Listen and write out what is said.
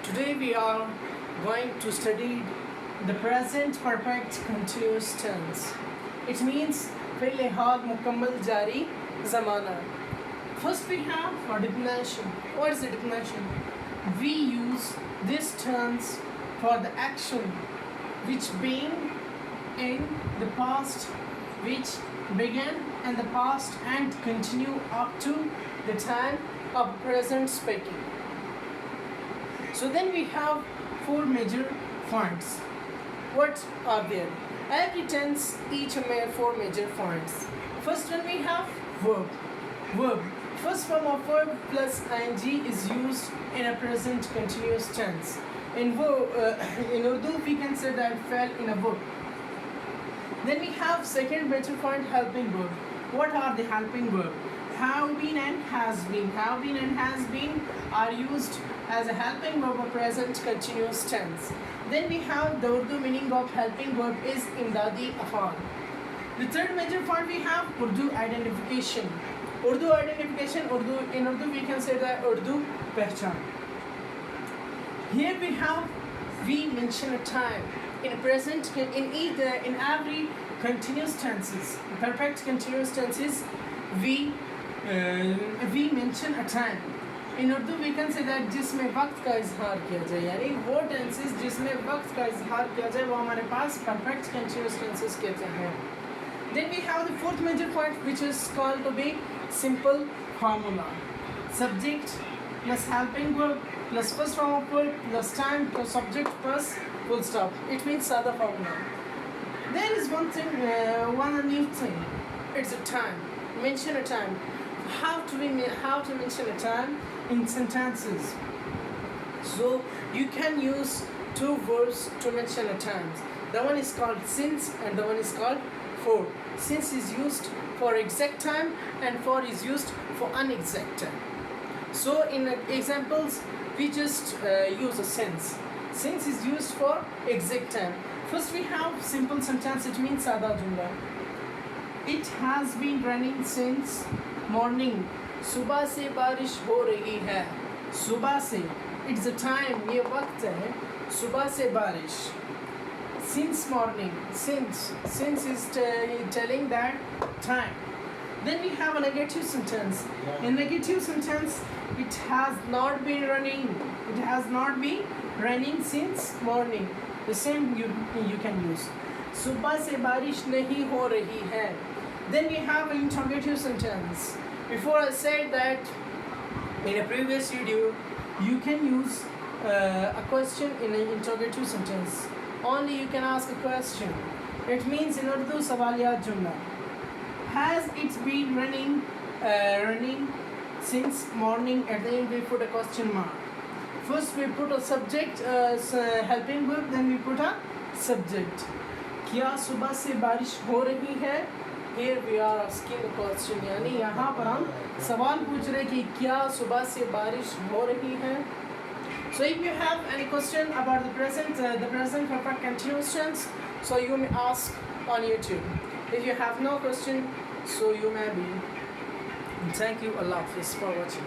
Today we are going to study the present perfect continuous tense. It means पहले हाल मुकम्मल जारी ज़माना. First we have a declination. What is the declination? We use this tense for the action which being in the past, which began in the past and continue up to the time of present speaking. So then we have four major points. What are there? Every tense each have four major points. First one we have verb. Verb. First form of verb plus ing is used in a present continuous tense. In Urdu we can say that fell in a verb. Then we have second major point, helping verb. What are the helping verb? Have been and has been. Have been and has been are used as a helping verb of present continuous tense. Then we have the Urdu meaning of helping verb is imdadi afal. The third major point we have Urdu identification. Urdu identification, in Urdu we can say that Urdu pehchan. Here we mention a time in present in every continuous tenses, perfect continuous tenses we mention a time. In Urdu we can say that जिसमें वक्त का इजहार किया जाए, यानी वो tenses जिसमें वक्त का इजहार किया जाए वो हमारे पास perfect continuous tenses कहते हैं. Then we have the fourth major point which is called to be simple formula. Subject plus helping verb plus first form of verb plus time plus subject plus full stop. It means sada formula. There is one thing, one new thing. It's a time. Mention a time. How to mention a time in sentences? So you can use two verbs to mention a time. The one is called since and the one is called for. Since is used for exact time and for is used for unexact time. So in examples we just use a since. Since is used for exact time. First we have simple sentence, it means sada jumla. It has been raining since morning. सुबह से बारिश हो रही है. सुबह से, it's a time, ये वक्त है. सुबह से बारिश. Since morning, since is telling that time. Then we have a negative sentence. In negative sentence, it has not been raining. It has not been raining since morning. The same you can use. सुबह से बारिश नहीं हो रही है. Then we have an interrogative sentence. Before I said that in a previous video, you can use a question in an interrogative sentence. Only you can ask a question. It means in Urdu sawaliyat jumla. Has it been raining since morning? At the end we put a question mark. First we put a subject helping verb, then we put a subject. क्या सुबह से बारिश हो रही है? Here we are asking a question, यानी यहाँ पर हम सवाल पूछ रहे कि क्या सुबह से बारिश हो रही है? So if you have any question about the present perfect continuous tense, so you may ask on YouTube. If you have no question, so you may be. Thank you, Allah Hafiz, for watching.